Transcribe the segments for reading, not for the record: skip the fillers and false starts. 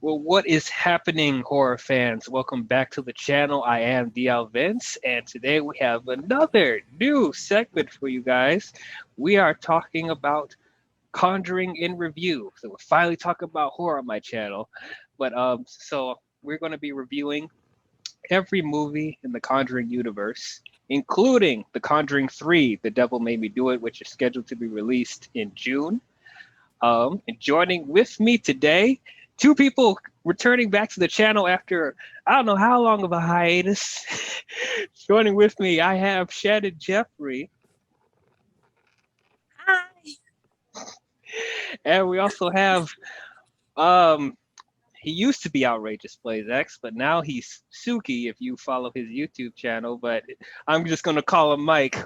Well, what is happening, horror fans? Welcome back to the channel. I am Vince, and today we have another new segment for you guys. We are talking about Conjuring in review. So we're finally talking about horror on my channel. So we're going to be reviewing every movie in the Conjuring universe, including The Conjuring 3, The Devil Made Me Do It, which is scheduled to be released in June. And joining with me today, two people returning back to the channel after I don't know how long of a hiatus. Joining with me, I have Shannon Jeffrey. Hi. And we also have he used to be Outrageous Plays X, but now he's Suki if you follow his YouTube channel, but I'm just gonna call him Mike.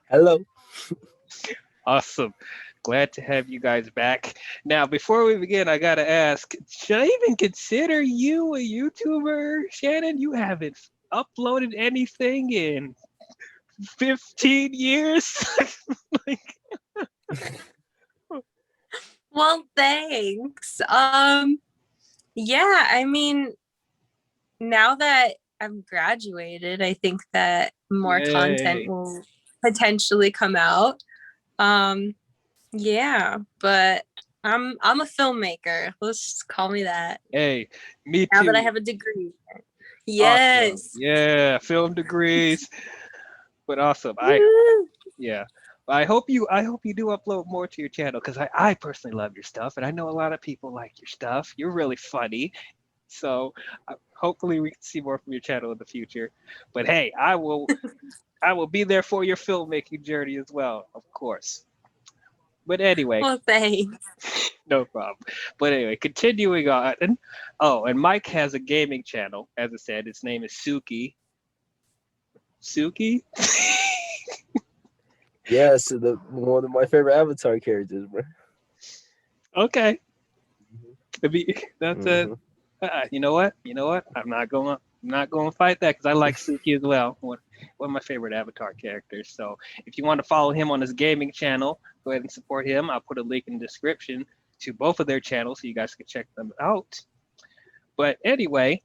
Hello. Awesome. Glad to have you guys back. Now, before we begin, I gotta ask, should I even consider you a YouTuber, Shannon? You haven't uploaded anything in 15 years? Well, thanks. Yeah, I mean, now that I've graduated, I think that more content will potentially come out. Yeah, but I'm a filmmaker. Let's just call me that. Hey, me too. Now that I have a degree. Yes. Awesome. Yeah, film degrees. But awesome. Yeah. I hope you do upload more to your channel because I personally love your stuff and I know a lot of people like your stuff. You're really funny. So hopefully we can see more from your channel in the future. But hey, I will be there for your filmmaking journey as well, of course. But anyway. Well, thanks. No problem. But anyway, continuing on. Oh, and Mike has a gaming channel. As I said, his name is Suki. Suki? Yes, one of my favorite Avatar characters, bro. Okay. That's you know what? I'm not going to fight that because I like Suki as well. One of my favorite Avatar characters. So if you want to follow him on his gaming channel, go ahead and support him. I'll put a link in the description to both of their channels so you guys can check them out. But anyway,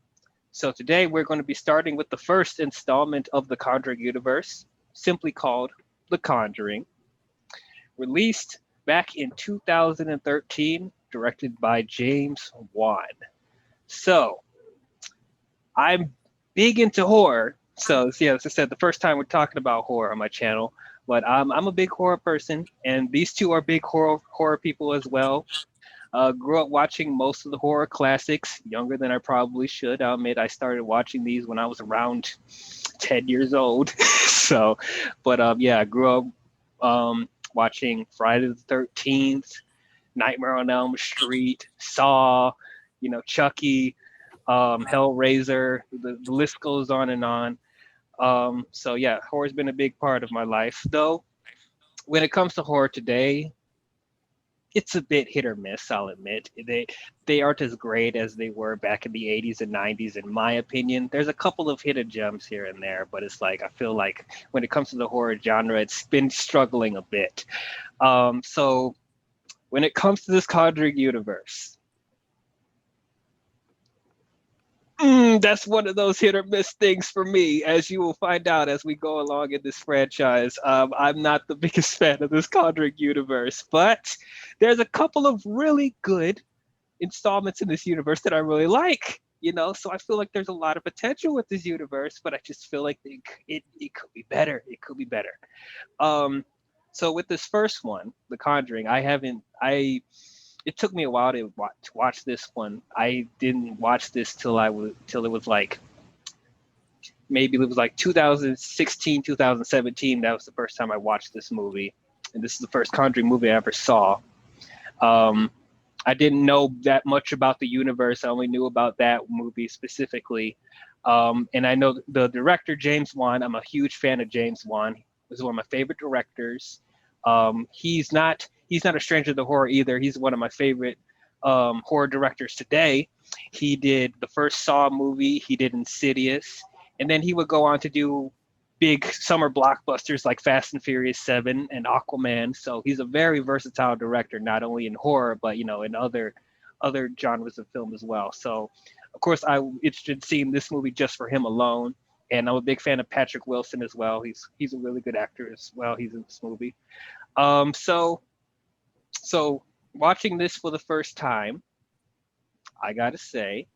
so today we're going to be starting with the first installment of the Conjuring universe, simply called The Conjuring. Released back in 2013, directed by James Wan. So, I'm big into horror. So, yeah, as I said, the first time we're talking about horror on my channel. But I'm a big horror person, and these two are big horror people as well. Grew up watching most of the horror classics, younger than I probably should. I'll admit I started watching these when I was around 10 years old. So, but yeah, I grew up watching Friday the 13th, Nightmare on Elm Street, Saw, Chucky, Hellraiser, the list goes on and on. So yeah, horror's been a big part of my life. Though, when it comes to horror today, it's a bit hit or miss, I'll admit. They aren't as great as they were back in the 80s and 90s, in my opinion. There's a couple of hidden gems here and there, but it's like, I feel like when it comes to the horror genre, it's been struggling a bit. So when it comes to this Conjuring universe, that's one of those hit or miss things for me, as you will find out as we go along in this franchise. I'm not the biggest fan of this Conjuring universe, but there's a couple of really good installments in this universe that I really like. So I feel like there's a lot of potential with this universe, but I just feel like it could be better. It could be better. So with this first one, The Conjuring, it took me a while to watch this one. I didn't watch this till it was like, maybe it was like 2016, 2017. That was the first time I watched this movie. And this is the first Conjuring movie I ever saw. I didn't know that much about the universe. I only knew about that movie specifically. And I know the director, James Wan. I'm a huge fan of James Wan. He's one of my favorite directors. He's not a stranger to horror either. He's one of my favorite horror directors today. He did the first Saw movie. He did Insidious. And then he would go on to do big summer blockbusters like Fast and Furious 7 and Aquaman. So he's a very versatile director, not only in horror, but in other genres of film as well. So of course I'm interested in seeing this movie just for him alone. And I'm a big fan of Patrick Wilson as well. He's a really good actor as well. He's in this movie. So watching this for the first time, I gotta say,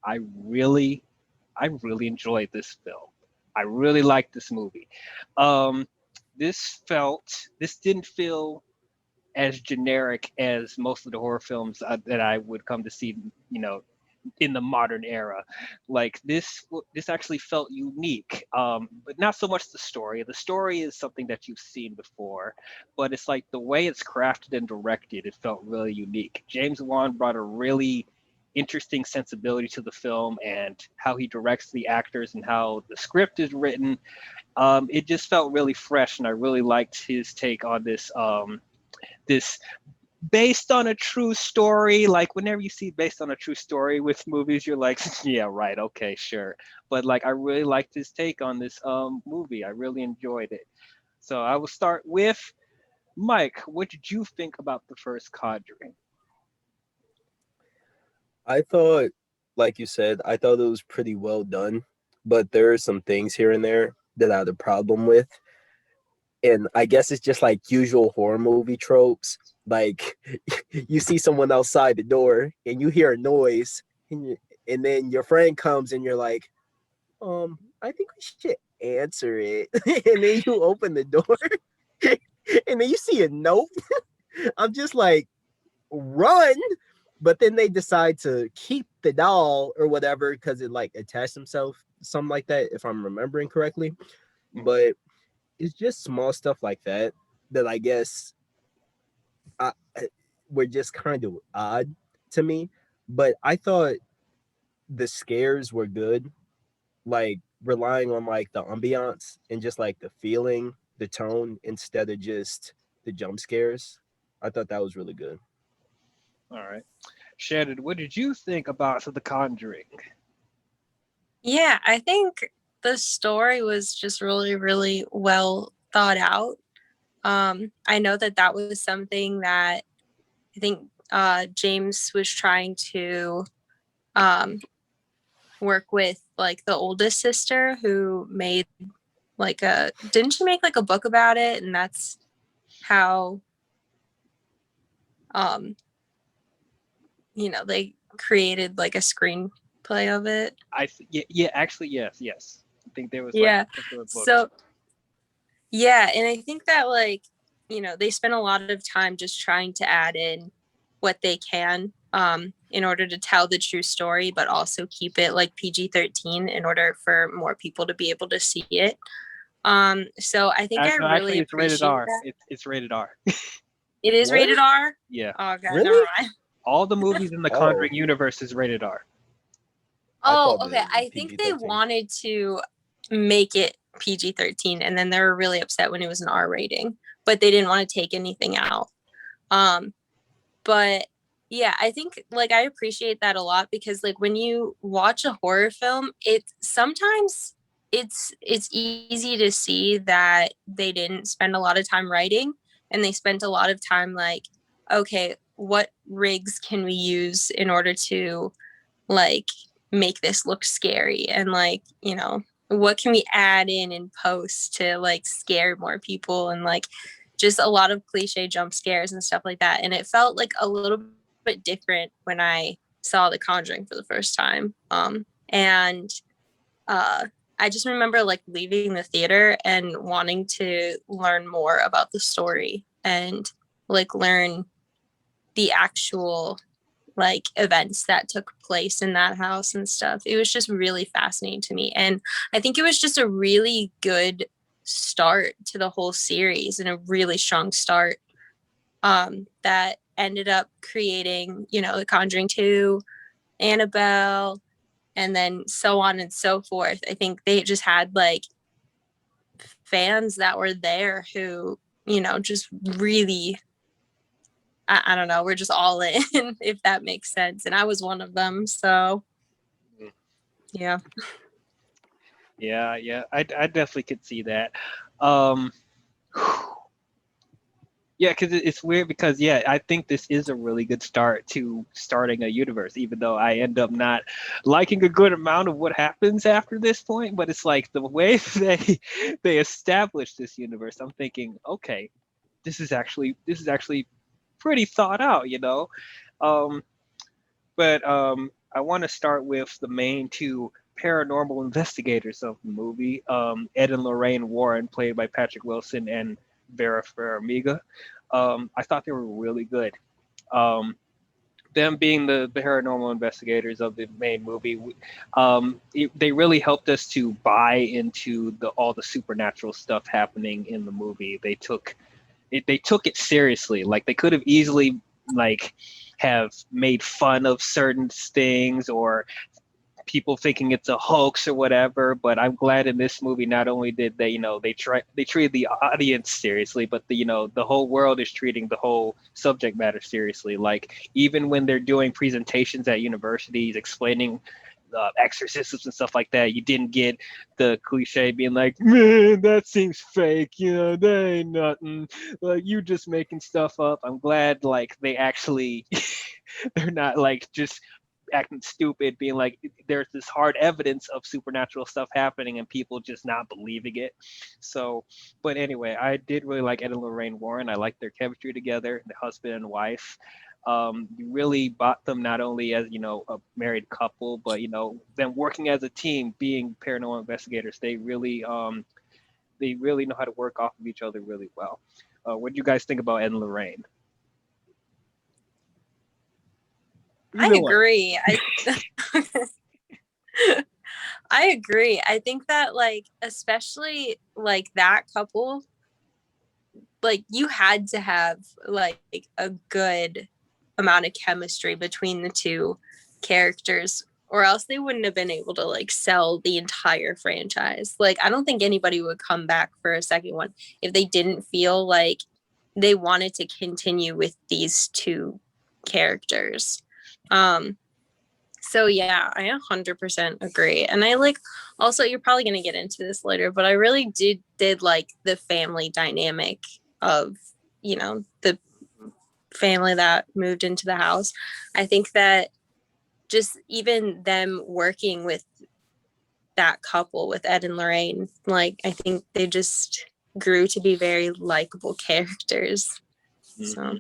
I really enjoyed this film. I really liked this movie. This didn't feel as generic as most of the horror films that I would come to see, in the modern era. Like this actually felt unique, but not so much the story. The story is something that you've seen before, but it's like the way it's crafted and directed, it felt really unique. James Wan brought a really interesting sensibility to the film, and how he directs the actors and how the script is written. It just felt really fresh, and I really liked his take on this based on a true story. Like whenever you see based on a true story with movies, you're like, yeah, right, okay, sure. But like I really liked his take on this movie. I really enjoyed it. So I will start with Mike. What did you think about the first Conjuring? I thought, like you said, I thought it was pretty well done, but there are some things here and there that I had a problem with. And I guess it's just like usual horror movie tropes. Like you see someone outside the door and you hear a noise, and then your friend comes and you're like, I think we should answer it. And then you open the door and then you see a note. I'm just like, run. But then they decide to keep the doll or whatever because it like attached himself, something like that, if I'm remembering correctly. But it's just small stuff like that I guess were just kind of odd to me. But I thought the scares were good, like relying on like the ambiance and just like the feeling, the tone, instead of just the jump scares. I thought that was really good. All right. Shannon, what did you think about The Conjuring? Yeah, I think the story was just really, really well thought out. I know that was something that I think James was trying to work with, like the oldest sister who made didn't she make like a book about it? And that's how they created like a screenplay of it. Actually, yes. I think there was So yeah, and I think that they spend a lot of time just trying to add in what they can in order to tell the true story, but also keep it like PG-13 in order for more people to be able to see it. So I think actually it's rated R. It's rated R. It is rated R? Yeah. Oh god, really? never mind. All the movies in the Conjuring universe is rated R. Oh, okay. I think they wanted to make it PG-13, and then they were really upset when it was an R rating, but they didn't want to take anything out. But yeah, I think I appreciate that a lot, because when you watch a horror film, sometimes it's easy to see that they didn't spend a lot of time writing, and they spent a lot of time okay, what rigs can we use in order to make this look scary, and what can we add in post to scare more people, and just a lot of cliche jump scares and stuff like that. And it felt a little bit different when I saw The Conjuring for the first time. And I just remember leaving the theater and wanting to learn more about the story and learn the actual events that took place in that house and stuff. It was just really fascinating to me. And I think it was just a really good start to the whole series, and a really strong start that ended up creating, The Conjuring 2, Annabelle, and then so on and so forth. I think they just had fans that were there who, just really, I don't know, we're just all in, if that makes sense. And I was one of them. So, yeah. Yeah. I definitely could see that. Um, yeah, because it's weird because yeah, I think this is a really good start to starting a universe, even though I end up not liking a good amount of what happens after this point. But it's like the way they establish this universe. I'm thinking, okay, this is actually pretty thought out, you know. Um, but I want to start with the main two paranormal investigators of the movie, Ed and Lorraine Warren, played by Patrick Wilson and Vera Farmiga. I thought they were really good. Um, them being the paranormal investigators of the main movie, they really helped us to buy into all the supernatural stuff happening in the movie. They took it seriously. Like they could have easily like have made fun of certain things or people thinking it's a hoax or whatever. But I'm glad in this movie not only did they, they treated the audience seriously, but the whole world is treating the whole subject matter seriously. Like even when they're doing presentations at universities explaining exorcisms and stuff like that, you didn't get the cliche being like, man, that seems fake, that ain't nothing. Like you just making stuff up. I'm glad like they actually they're not like just acting stupid, being like there's this hard evidence of supernatural stuff happening and people just not believing it. So, but anyway, I did really like Ed and Lorraine Warren. I liked their chemistry together, the husband and wife. You really bought them not only as a married couple, but them working as a team, being paranormal investigators. They really know how to work off of each other really well. What do you guys think about Ed and Lorraine? I Either one. agree. I agree. I think that like especially like that couple, like you had to have like a good amount of chemistry between the two characters, or else they wouldn't have been able to like sell the entire franchise. Like I don't think anybody would come back for a second one if they didn't feel like they wanted to continue with these two characters. So yeah, I 100% agree. And I like also you're probably going to get into this later, but I really did like the family dynamic of, the family that moved into the house. I think that just even them working with that couple with Ed and Lorraine, like I think they just grew to be very likable characters. Mhm. So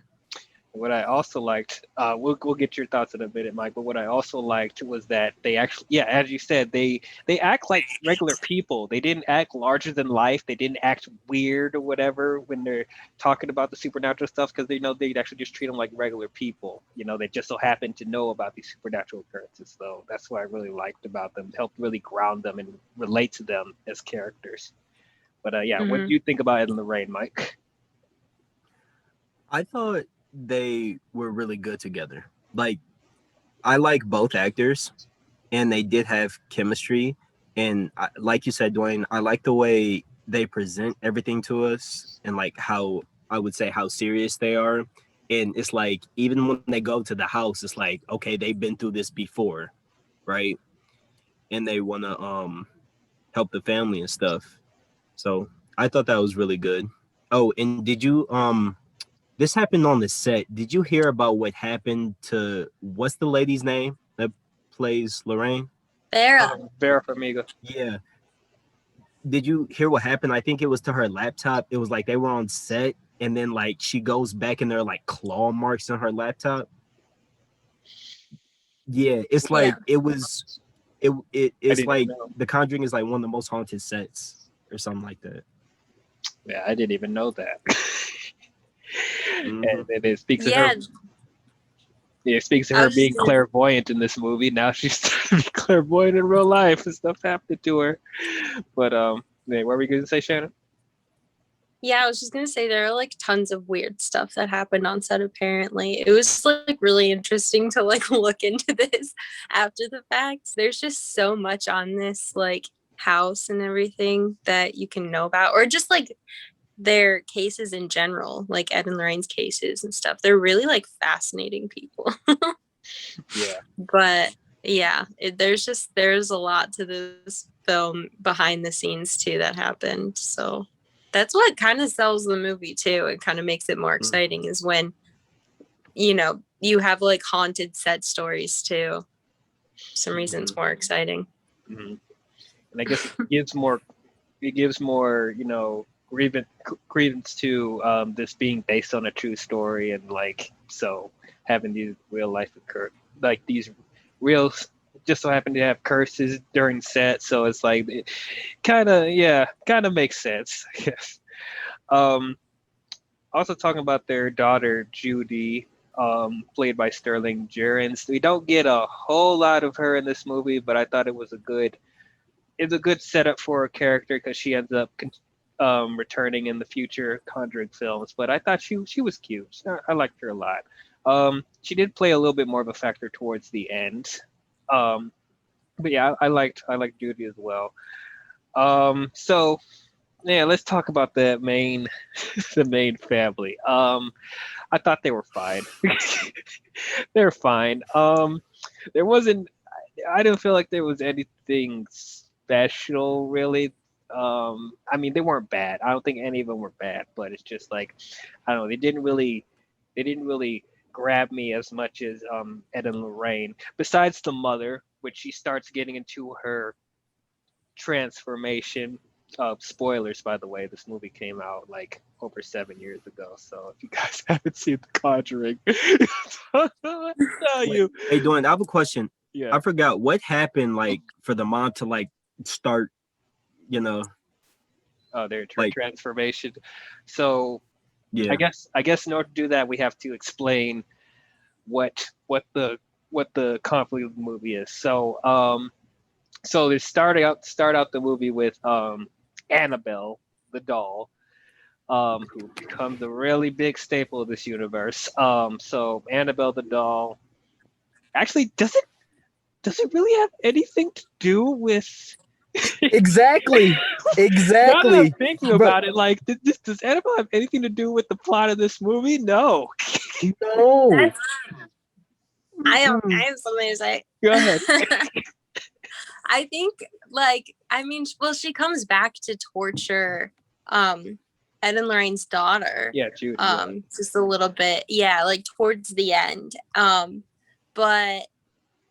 What I also liked, we'll get your thoughts in a minute, Mike. But what I also liked was that they actually, yeah, as you said, they act like regular people. They didn't act larger than life. They didn't act weird or whatever when they're talking about the supernatural stuff because they know they'd actually just treat them like regular people. They just so happen to know about these supernatural occurrences. So that's what I really liked about them. It helped really ground them and relate to them as characters. But yeah, what do mhm. you think about Ed and Lorraine, Mike? I thought they were really good together. Like I like both actors, and they did have chemistry. And like you said, Dwayne, I like the way they present everything to us, and like how I would say how serious they are. And it's like even when they go to the house, it's like okay, they've been through this before, right? And they want to help the family and stuff. So I thought that was really good. Oh, and did you this happened on the set. Did you hear about what happened to what's the lady's name that plays Lorraine? Vera. Vera Farmiga. Yeah. Did you hear what happened? I think it was to her laptop. It was like they were on set and then like she goes back and there are like claw marks on her laptop. Yeah, it's Yeah. like I it's didn't even like know. the Conjuring is like one of the most haunted sets or something like that. Yeah, I didn't even know that. Mm-hmm. And it speaks of her. Yeah. It speaks of I her was just being gonna clairvoyant in this movie. Now she's starting to be clairvoyant in real life and stuff happened to her. But yeah, what were we going to say, Shannon? Yeah, I was just gonna say there are like tons of weird stuff that happened on set apparently. It was like really interesting to like look into this after the fact. There's just so much on this like house and everything that you can know about, or just like their cases in general, like Ed and Lorraine's cases and stuff. They're really like fascinating people. Yeah. But yeah, there's a lot to this film behind the scenes too that happened. So that's what kind of sells the movie too. It kind of makes it more exciting is when, you know, you have like haunted set stories too. For some reason it's more exciting. Mm-hmm. And I guess it gives more, you know, credence to this being based on a true story, and like, so having these real life occur, like these real, just so happen to have curses during set, so it's like it kind of makes sense, I guess. Also talking about their daughter Judy, played by Sterling Jerens. We don't get a whole lot of her in this movie, but I thought it's a good setup for a character because she ends up returning in the future Conjuring films. But I thought she was cute. I liked her a lot. She did play a little bit more of a factor towards the end. But yeah, I liked Judy as well. So yeah, let's talk about the main the main family. I thought they were fine. They're fine. There wasn't. I didn't feel like there was anything special really. I mean, they weren't bad. I don't think any of them were bad, but it's just like, I don't know. They didn't really grab me as much as Ed and Lorraine. Besides the mother, which she starts getting into her transformation. Spoilers, by the way, this movie came out like over 7 years ago. So if you guys haven't seen The Conjuring, I'll tell you. Hey, Dwayne, I have a question. Yeah. I forgot what happened, like, for the mom to like start, you know. Their like, transformation. So yeah. I guess in order to do that, we have to explain what the conflict of the movie is. So they start out the movie with Annabelle, the doll, who becomes a really big staple of this universe. So Annabelle the doll actually does it really have anything to do with Exactly. Now that I'm thinking Bro, about it, like, does Annabelle have anything to do with the plot of this movie? No. no. I have something to say. Go ahead. I think, like, I mean, well, she comes back to torture Ed and Lorraine's daughter. Yeah, Judy. Just a little bit. Yeah, like towards the end. But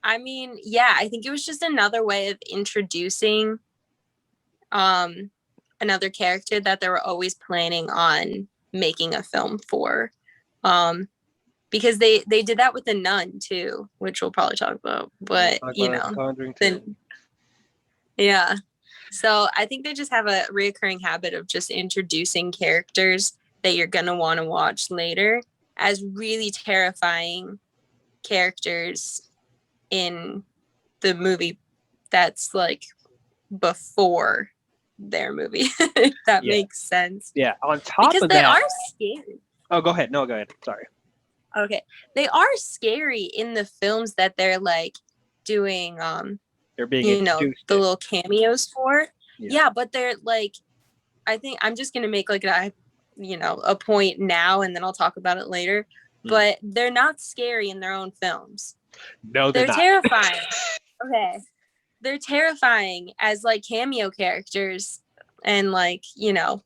I mean, yeah, I think it was just another way of introducing another character that they were always planning on making a film for. Because they did that with the Nun too, which we'll probably talk about. But you know, Conjuring then, yeah. So I think they just have a reoccurring habit of just introducing characters that you're gonna want to watch later as really terrifying characters in the movie that's like before their movie. If that makes sense. Yeah. On top because of they that, are scary. Oh, go ahead. No, go ahead. Sorry. Okay. They are scary in the films that they're like doing They're being you know, introduced the in. little cameos for. Yeah. Yeah, but they're like, I think I'm just gonna make like a point now, and then I'll talk about it later. But they're not scary in their own films. No, they're not. Terrifying. Okay. They're terrifying as like cameo characters and like, you know,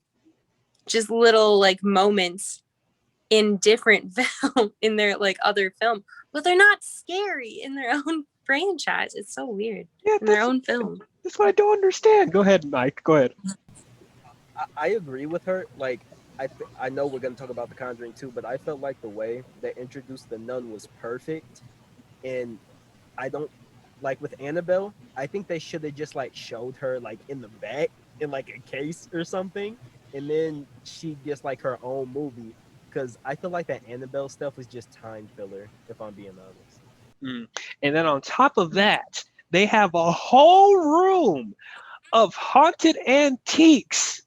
just little like moments in different film in their like other film. But they're not scary in their own franchise. It's so weird. Yeah, in their own film. That's what I don't understand. Go ahead, Mike. Go ahead. I agree with her. Like, I know we're going to talk about The Conjuring too, but I felt like the way they introduced the nun was perfect. And I don't, like with Annabelle, I think they should have just like showed her like in the back in like a case or something. And then she gets like her own movie. Because I feel like that Annabelle stuff was just time filler, if I'm being honest. And then on top of that, they have a whole room of haunted antiques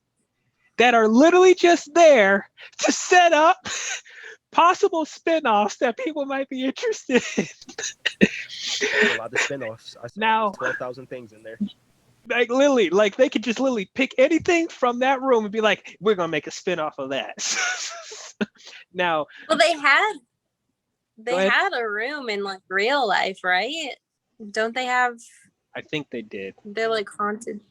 that are literally just there to set up possible spin-offs that people might be interested in. A lot of spin-offs. I saw now 12,000 things in there. Like literally, like they could just literally pick anything from that room and be like, we're gonna make a spin-off of that. Now, well, they had a room in like real life, right? Don't they have? I think they did. They're like haunted.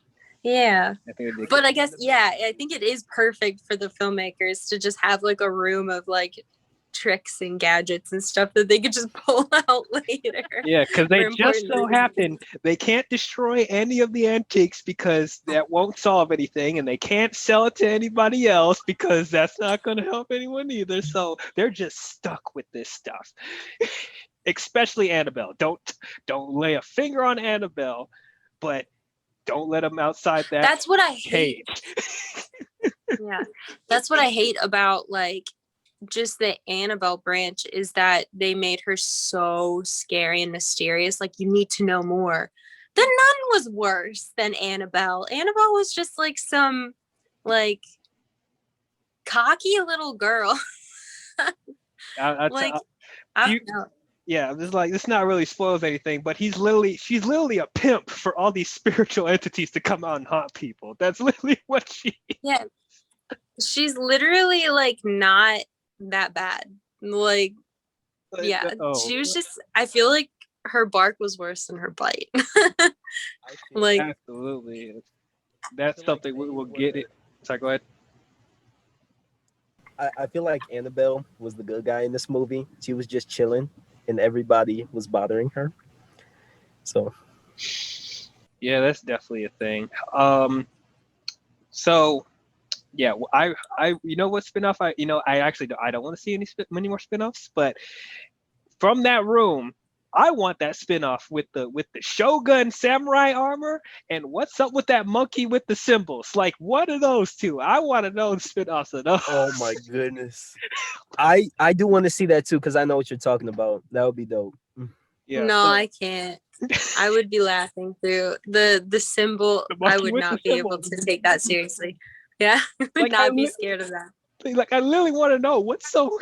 Yeah. I think But I guess, yeah, I think it is perfect for the filmmakers to just have like a room of like tricks and gadgets and stuff that they could just pull out later. Yeah, because they for just important so reasons. happen they can't destroy any of the antiques because that won't solve anything, and they can't sell it to anybody else because that's not going to help anyone either. So they're just stuck with this stuff. Especially Annabelle. Don't lay a finger on Annabelle, but don't let them outside that That's what I hate. cage. Yeah. That's what I hate about like just the Annabelle branch is that they made her so scary and mysterious. Like, you need to know more. The nun was worse than Annabelle. Annabelle was just like some like cocky little girl. Like, I don't know. Yeah, this like this not really spoils anything, but she's literally a pimp for all these spiritual entities to come out and haunt people. That's literally what she is. Yeah. She's literally like not that bad. Like, yeah. She was just, I feel like her bark was worse than her bite. Like, absolutely. That's something we will get it. Sorry, go ahead. I feel like Annabelle was the good guy in this movie. She was just chilling, and everybody was bothering her. So, yeah, that's definitely a thing. So, yeah, you know what spinoff? I don't want to see many more spinoffs, but from that room, I want that spinoff with the Shogun samurai armor and what's up with that monkey with the symbols. Like, what are those two? I want to know the spinoffs of those. oh my goodness, I do want to see that too because I know what you're talking about. That would be dope. Yeah. No, I can't. I would be laughing through the symbol. I would not be able to take that seriously. Yeah, I would not be scared of that. Like, I literally want to know what's so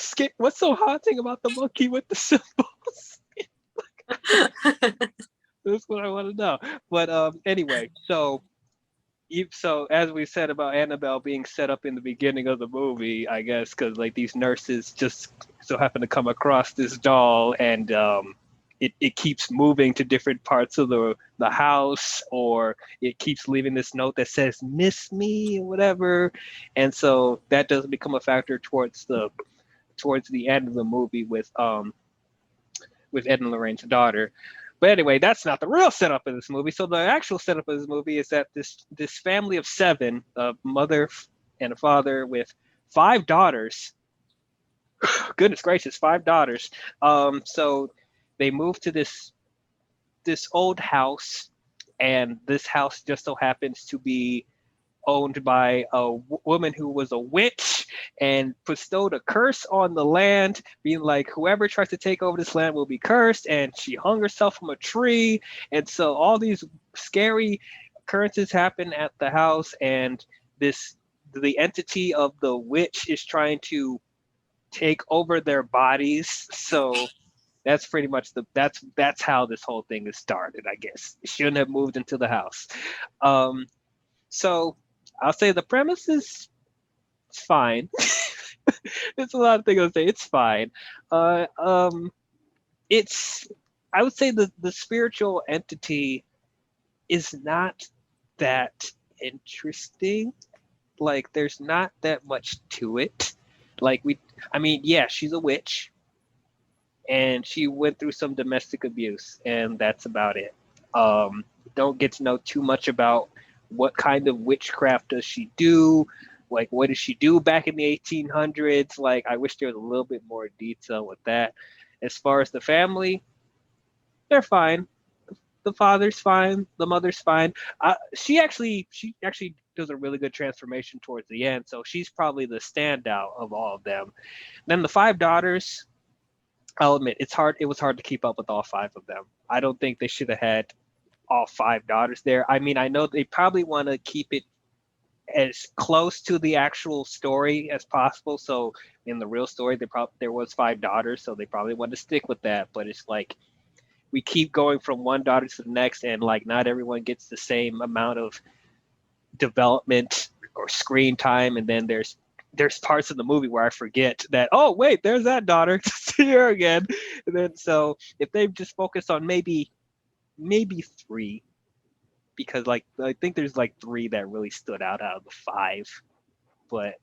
haunting about the monkey with the symbols. That's what I want to know. But anyway, so as we said about Annabelle being set up in the beginning of the movie, I guess because like these nurses just so happen to come across this doll, and it keeps moving to different parts of the house, or it keeps leaving this note that says "miss me" or whatever, and so that does become a factor towards the end of the movie with Ed and Lorraine's daughter. But anyway, that's not the real setup of this movie. So the actual setup of this movie is that this family of 7, a mother and a father with 5 daughters. Goodness gracious, 5 daughters. So they move to this old house, and this house just so happens to be owned by a woman who was a witch and bestowed a curse on the land, being like, whoever tries to take over this land will be cursed, and she hung herself from a tree. And so all these scary occurrences happen at the house, and the entity of the witch is trying to take over their bodies. So that's pretty much that's how this whole thing is started, I guess. It shouldn't have moved into the house. So I'll say the premise is fine. There's a lot of things I'll say. It's fine. It's I would say the spiritual entity is not that interesting. Like, there's not that much to it. Like, yeah, she's a witch, and she went through some domestic abuse, and that's about it. Don't get to know too much about what kind of witchcraft does she do, like what did she do back in the 1800s. Like, I wish there was a little bit more detail with that. As far as the family, they're fine. The father's fine, the mother's fine. She actually does a really good transformation towards the end, so she's probably the standout of all of them. Then the 5 daughters, I'll admit it was hard to keep up with all 5 of them. I don't think they should have had all 5 daughters there. I mean, I know they probably want to keep it as close to the actual story as possible. So in the real story, there was 5 daughters, so they probably want to stick with that. But it's like we keep going from one daughter to the next, and like not everyone gets the same amount of development or screen time. And then there's parts of the movie where I forget that, oh wait, there's that daughter. See her again. And then so if they just focus on maybe 3 because like I think there's like three that really stood out of the five. But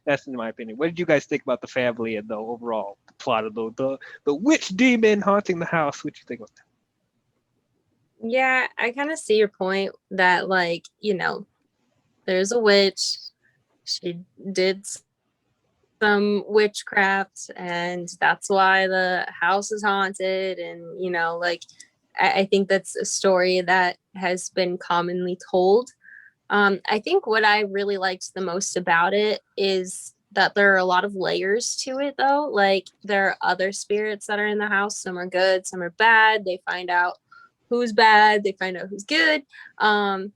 that's in my opinion. What did you guys think about the family and the overall plot of the witch demon haunting the house? What you think of that? Yeah, I kind of see your point that, like, there's a witch. She did some witchcraft, and that's why the house is haunted. And, like, I think that's a story that has been commonly told. I think what I really liked the most about it is that there are a lot of layers to it, though. Like, there are other spirits that are in the house. Some are good, some are bad. They find out who's bad, they find out who's good. And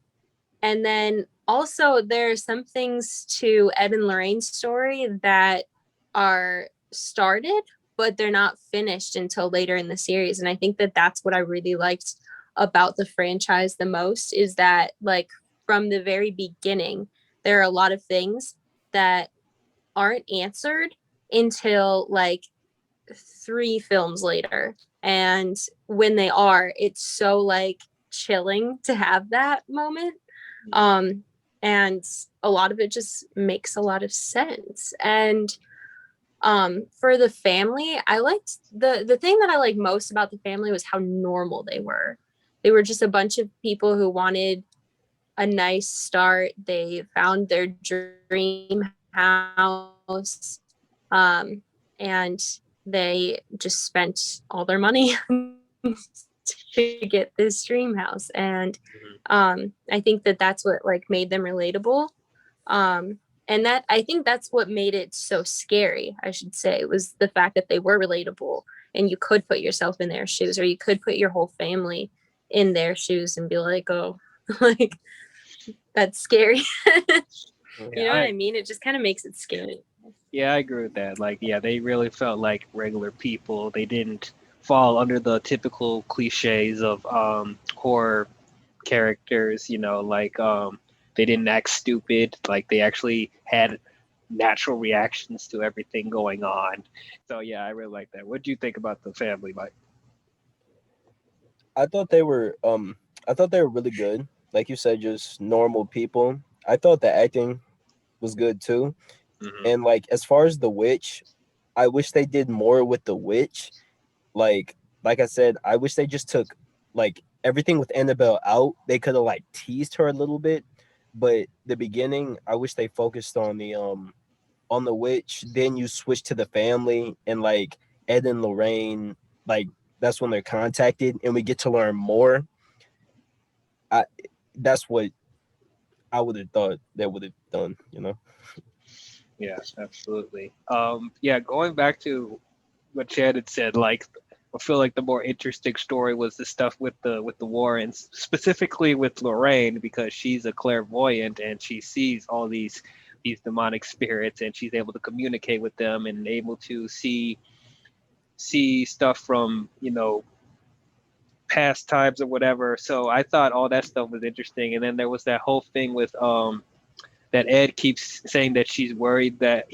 then also there are some things to Ed and Lorraine's story that are started, but they're not finished until later in the series. And I think that that's what I really liked about the franchise the most, is that, like, from the very beginning, there are a lot of things that aren't answered until like 3 films later. And when they are, it's so like chilling to have that moment. And a lot of it just makes a lot of sense. And for the family, I liked the thing that I liked most about the family was how normal they were. They were just a bunch of people who wanted a nice start. They found their dream house, and they just spent all their money to get this dream house. And I think that that's what like made them relatable. And that, I think that's what made it so scary, I should say, was the fact that they were relatable and you could put yourself in their shoes, or you could put your whole family in their shoes and be like, oh, like, that's scary. You know what I mean? It just kind of makes it scary. Yeah, I agree with that. Like, yeah, they really felt like regular people. They didn't fall under the typical cliches of horror characters, like they didn't act stupid. Like they actually had natural reactions to everything going on. So yeah, I really like that. What do you think about the family, Mike? I thought they were really good. Like you said, just normal people. I thought the acting was good too. Mm-hmm. And like as far as the witch, I wish they did more with the witch. Like I said, I wish they just took like everything with Annabelle out. They could have like teased her a little bit, but the beginning, I wish they focused on the witch. Then you switch to the family and like Ed and Lorraine, like that's when they're contacted and we get to learn more. I That's what I would have thought they would have done. Yeah, absolutely. Yeah, going back to what Chad had said, like I feel like the more interesting story was the stuff with the Warrens, specifically with Lorraine, because she's a clairvoyant and she sees all these demonic spirits and she's able to communicate with them and able to see stuff from past times or whatever. So I thought all that stuff was interesting. And then there was that whole thing with that Ed keeps saying that he's worried that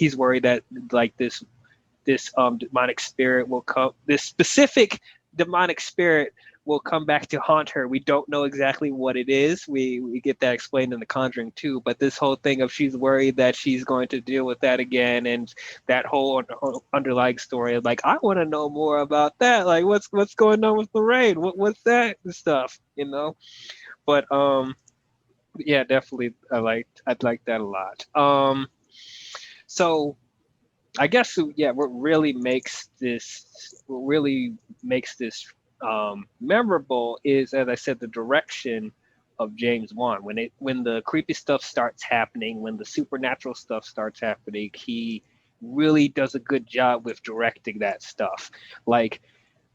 like this demonic spirit will come, this specific demonic spirit will come back to haunt her. We don't know exactly what it is. We get that explained in the Conjuring too, but this whole thing of she's worried that she's going to deal with that again, and that whole underlying story of like, I want to know more about that. Like what's going on with Lorraine? What's that stuff, But yeah, definitely I'd like that a lot. So I guess yeah, what really makes this memorable is, as I said, the direction of James Wan. When the creepy stuff starts happening, when the supernatural stuff starts happening, he really does a good job with directing that stuff. Like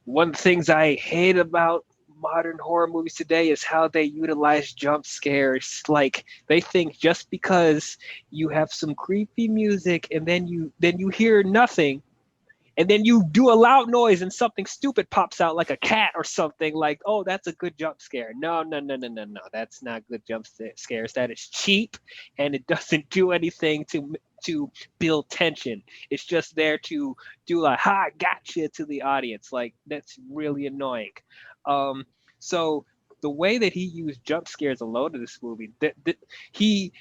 one of the things I hate about modern horror movies today is how they utilize jump scares. Like they think just because you have some creepy music and then you hear nothing, and then you do a loud noise and something stupid pops out like a cat or something, like, oh, that's a good jump scare. No, no, no, no, no, no. That's not good jump scares. That is cheap, and it doesn't do anything to build tension. It's just there to do a ha gotcha to the audience. Like that's really annoying. So the way that he used jump scares alone in this movie, that he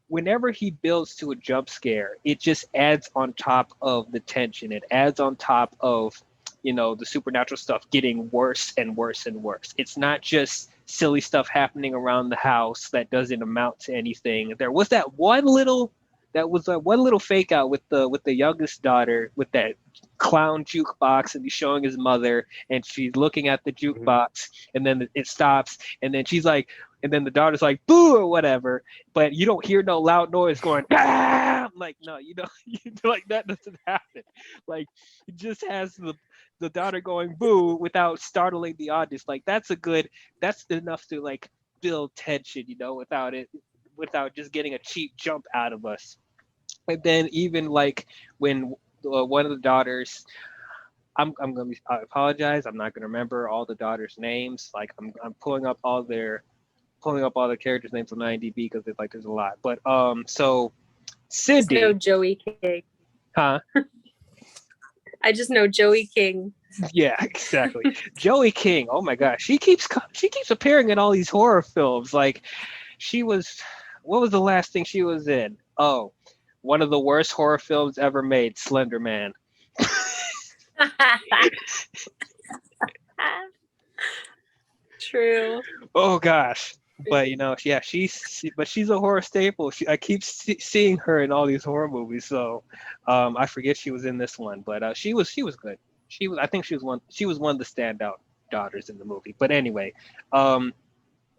whenever he builds to a jump scare, it just adds on top of the tension. It adds on top of, the supernatural stuff getting worse and worse and worse. It's not just silly stuff happening around the house that doesn't amount to anything. There was one little fake out with the youngest daughter with that clown jukebox, and he's showing his mother, and she's looking at the jukebox, and then it stops, and then she's like, and then the daughter's like boo or whatever, but you don't hear no loud noise going ah! I'm like, no, like that doesn't happen. Like it just has the daughter going boo without startling the audience. Like that's enough to like build tension, without just getting a cheap jump out of us. And then even like when one of the daughters, I apologize, I'm not gonna remember all the daughters' names. Like I'm pulling up all the characters' names on IMDb because there's a lot. But so Cindy. I just know Joey King. Huh? I just know Joey King. Yeah, exactly. Joey King. Oh my gosh, she keeps appearing in all these horror films. Like what was the last thing she was in? Oh, one of the worst horror films ever made, Slender Man. True. Oh gosh. But yeah, she's a horror staple. I keep seeing her in all these horror movies. So I forget she was in this one, but she was good. I think she was one of the standout daughters in the movie. But anyway,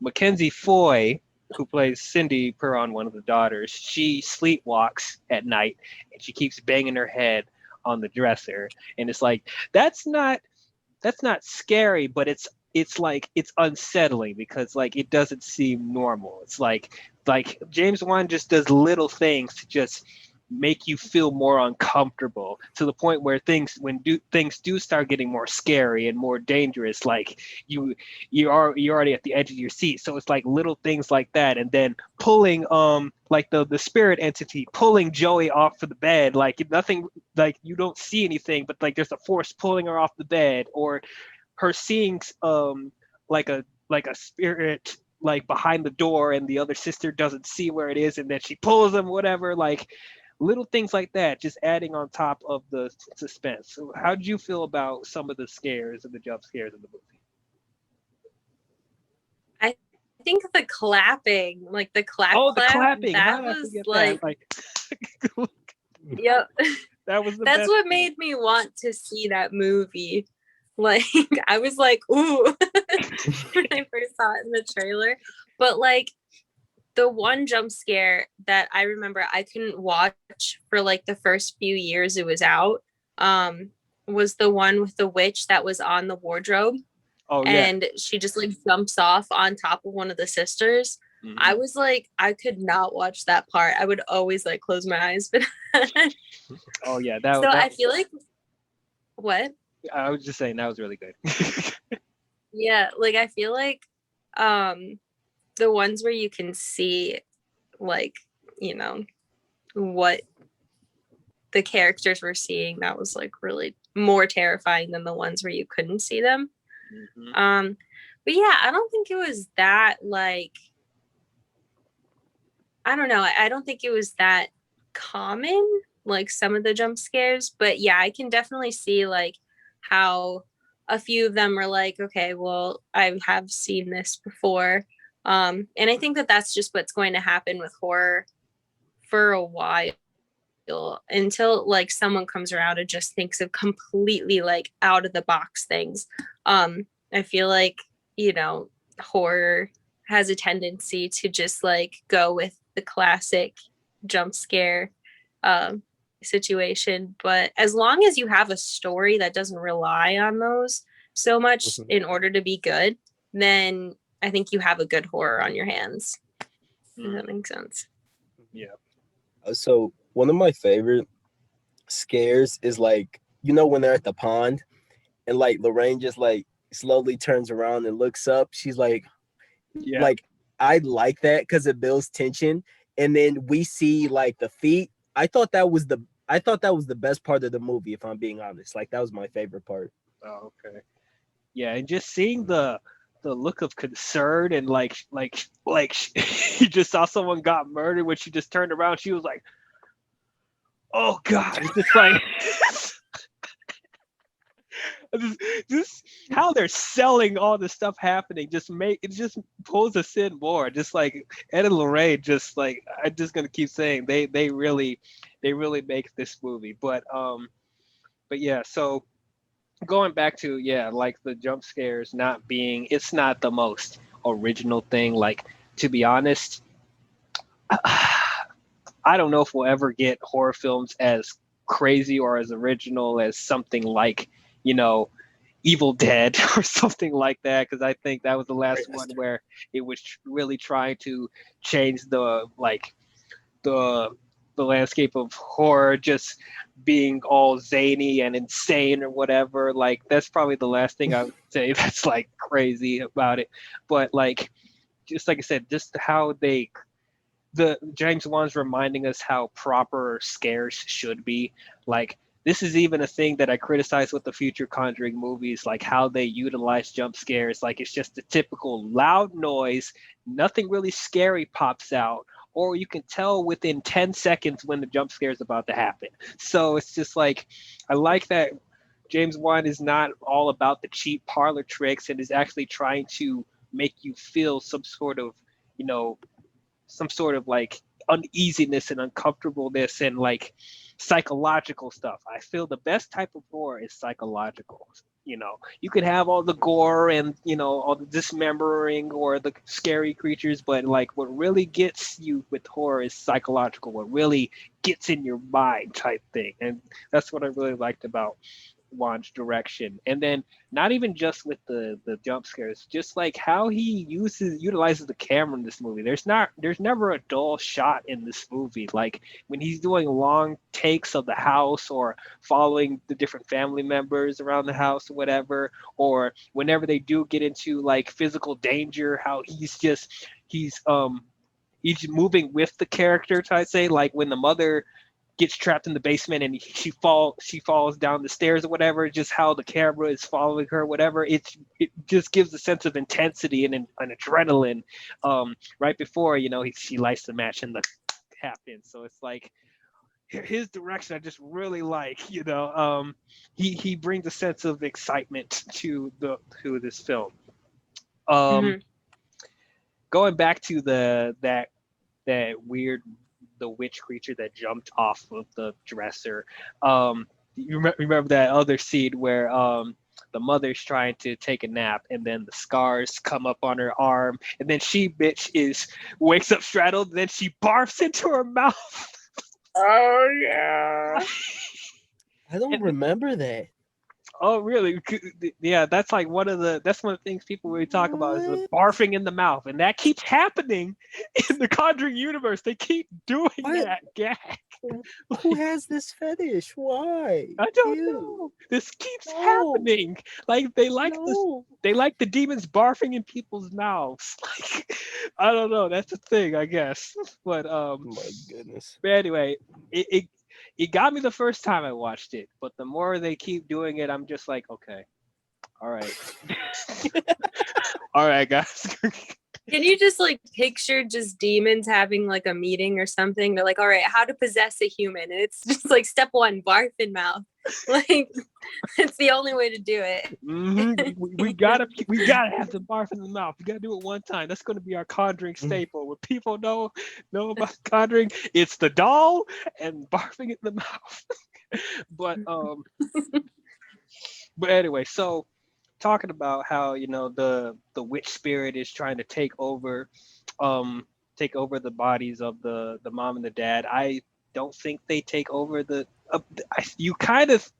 Mackenzie Foy, who plays Cindy Perron, one of the daughters, she sleepwalks at night, and she keeps banging her head on the dresser, and it's like that's not scary, but it's unsettling because like it doesn't seem normal. It's like James Wan just does little things to just make you feel more uncomfortable, to the point where things do start getting more scary and more dangerous, like you're already at the edge of your seat. So it's like little things like that, and then pulling like the spirit entity pulling Joey off of the bed, like nothing, like you don't see anything, but like there's a force pulling her off the bed, or her seeing like a spirit like behind the door, and the other sister doesn't see where it is, and then she pulls them, whatever. Like little things like that, just adding on top of the suspense. So how did you feel about some of the scares and the jump scares in the movie? I think the clapping, like the clapping, that was like yep. That was that's what made me want to see that movie. Like I was like, ooh, when I first saw it in the trailer. But like the one jump scare that I remember I couldn't watch for like the first few years it was out was the one with the witch that was on the wardrobe. Oh, yeah. And she just like jumps off on top of one of the sisters. Mm-hmm. I was like, I could not watch that part. I would always like close my eyes. Oh yeah, I feel like what? I was just saying that was really good. Yeah, like I feel like the ones where you can see like, what the characters were seeing, that was like really more terrifying than the ones where you couldn't see them. Mm-hmm. But yeah, I don't think it was that like, I don't know. I don't think it was that common, like some of the jump scares, but yeah, I can definitely see like how a few of them are like, okay, well, I have seen this before. And I think that that's just what's going to happen with horror for a while, until like someone comes around and just thinks of completely like out of the box things. I feel like, horror has a tendency to just like go with the classic jump scare situation. But as long as you have a story that doesn't rely on those so much in order to be good, then I think you have a good horror on your hands. Does that make sense? Yeah. So one of my favorite scares is like, when they're at the pond and like Lorraine just like slowly turns around and looks up. She's like, yeah. Like I like that because it builds tension. And then we see like the feet. I thought that was the best part of the movie, if I'm being honest. Like that was my favorite part. Oh, okay. Yeah, and just seeing the the look of concern and like she just saw someone got murdered when she just turned around. She was like, "Oh God!" It's just like just how they're selling all this stuff happening. It just pulls us in more. Just like Ed and Lorraine, just like I'm just gonna keep saying they really make this movie. But yeah, so going back to like the jump scares not being, it's not the most original thing. Like, to be honest, I don't know if we'll ever get horror films as crazy or as original as something like, you know, Evil Dead or something like that, because I think that was the last one where it was really trying to change the the landscape of horror, just being all zany and insane or whatever. Like, that's probably the last thing I would say that's like crazy about it. But like, just like I said, just how the James Wan's reminding us how proper scares should be. Like, this is even a thing that I criticize with the future Conjuring movies, like how they utilize jump scares. Like, it's just a typical loud noise, nothing really scary pops out, or you can tell within 10 seconds when the jump scare is about to happen. So it's just like, I like that James Wan is not all about the cheap parlor tricks and is actually trying to make you feel some sort of, you know, some sort of like uneasiness and uncomfortableness and like psychological stuff. I feel the best type of horror is psychological. You know, you could have all the gore and, you know, all the dismembering or the scary creatures, but like what really gets you with horror is psychological, what really gets in your mind type thing. And that's what I really liked about Wan's direction. And then not even just with the jump scares, just like how he utilizes the camera in this movie. There's never a dull shot in this movie. Like when he's doing long takes of the house or following the different family members around the house or whatever, or whenever they do get into like physical danger, how he's moving with the character, I'd say. Like when the mother gets trapped in the basement and she falls down the stairs or whatever, just how the camera is following her, whatever, it just gives a sense of intensity and an adrenaline right before, you know, she lights the match and the happens. So it's like his direction I just really like, you know. He brings a sense of excitement to this film. Going back to that weird, the witch creature that jumped off of the dresser. You remember that other scene where the mother's trying to take a nap and then the scars come up on her arm and then wakes up straddled and then she barfs into her mouth. Oh yeah. I don't remember that. Oh really? Yeah, that's like one of the things people really talk about is the barfing in the mouth, and that keeps happening in the Conjuring universe. They keep doing that gag. Who has this fetish? Why? I don't know. This keeps happening. Like they like the demons barfing in people's mouths. Like, I don't know. That's a thing, I guess. But my goodness. But anyway, it got me the first time I watched it, but the more they keep doing it, I'm just like, okay, all right, all right, guys. Can you just like picture just demons having like a meeting or something? They're like, all right, how to possess a human? And it's just like step one, barf in mouth. Like it's the only way to do it. We gotta have the barf in the mouth. We gotta do it one time. That's gonna be our Conjuring staple. When people know about Conjuring, it's the doll and barfing in the mouth. But anyway, so talking about how, you know, the witch spirit is trying to take over the bodies of the mom and the dad. I don't think they take over you kind of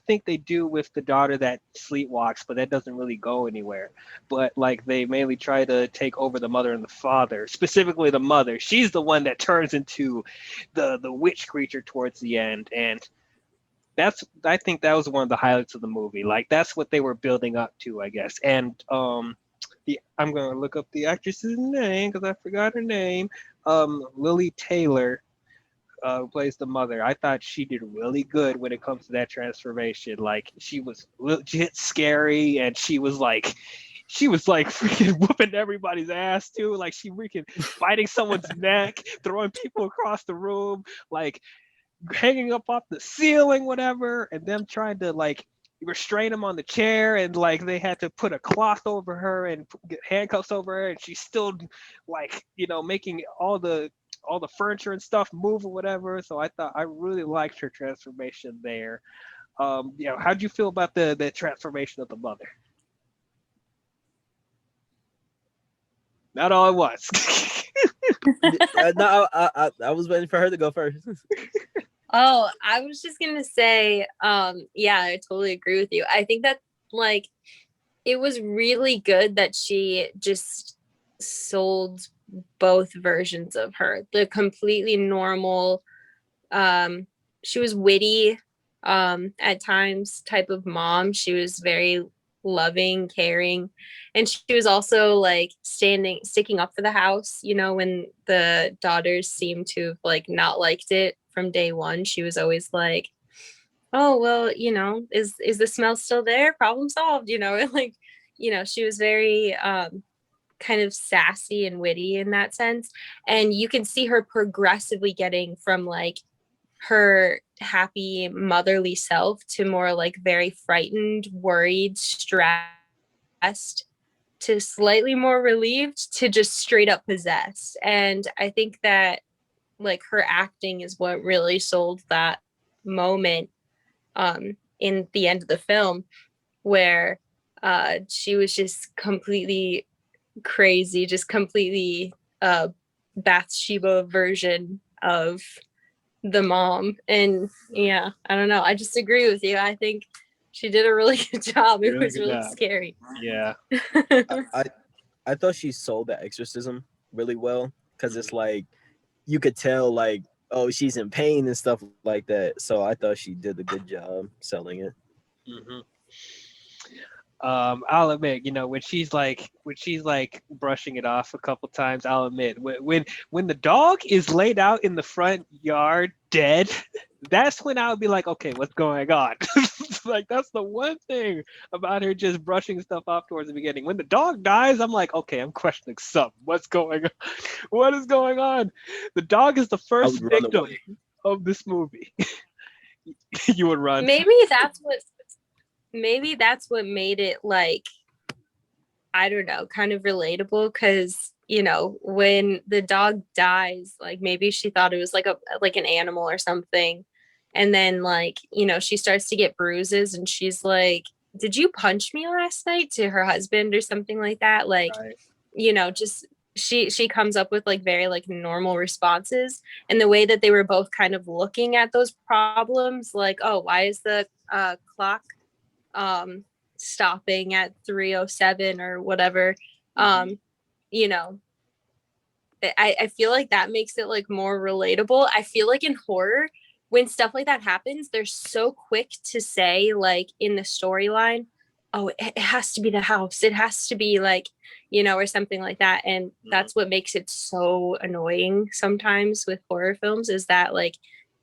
think they do with the daughter that sleepwalks, but that doesn't really go anywhere. But like they mainly try to take over the mother and the father, specifically the mother. She's the one that turns into the witch creature towards the end, and I think that was one of the highlights of the movie. Like that's what they were building up to, I guess. And I'm gonna look up the actress's name because I forgot her name. Lily Taylor plays the mother. I thought she did really good when it comes to that transformation. Like she was legit scary, and she was like she was like freaking whooping everybody's ass too. Like she freaking biting someone's neck, throwing people across the room, like hanging up off the ceiling, whatever, and them trying to like restrain him on the chair, and like they had to put a cloth over her and get handcuffs over her, and she's still like, you know, making all the furniture and stuff move or whatever. So I thought I really liked her transformation there. You know, how'd you feel about the transformation of the mother? Not all at once. No, I was waiting for her to go first. Oh, I was just gonna say, yeah, I totally agree with you. I think that like it was really good that she just sold both versions of her. The completely normal, she was witty, at times type of mom. She was very loving, caring, and she was also like sticking up for the house, you know, when the daughters seemed to have like not liked it from day one. She was always like, oh well, you know, is the smell still there, problem solved, you know. Like, you know, she was very kind of sassy and witty in that sense, and you can see her progressively getting from like her happy motherly self to more like very frightened, worried, stressed, to slightly more relieved, to just straight up possessed. And I think that like her acting is what really sold that moment in the end of the film, where she was just completely crazy, just completely Bathsheba version of the mom. And yeah, I don't know, I just agree with you. I think she did a really good job. It Really was good really job. scary. Yeah. I thought she sold the exorcism really well, because it's like you could tell like, oh, she's in pain and stuff like that. So I thought she did a good job selling it. Mm-hmm. I'll admit, you know, when she's like brushing it off a couple times, I'll admit when the dog is laid out in the front yard dead, that's when I would be like, okay, what's going on? Like that's the one thing about her just brushing stuff off towards the beginning. When the dog dies, I'm like, okay, I'm questioning something. What's going on? What is going on? The dog is the I first would run victim away. of this movie. You would run. Maybe that's what made it like, I don't know, kind of relatable, because you know, when the dog dies, like maybe she thought it was like an animal or something, and then like, you know, she starts to get bruises and she's like, did you punch me last night, to her husband or something like that, like, Right. you know, just she comes up with like very like normal responses. And the way that they were both kind of looking at those problems, like, oh, why is the clock stopping at 3:07 or whatever, you know, I feel like that makes it like more relatable. I feel like in horror, when stuff like that happens, they're so quick to say like in the storyline, oh, it has to be the house, it has to be like, you know, or something like that. And that's what makes it so annoying sometimes with horror films, is that like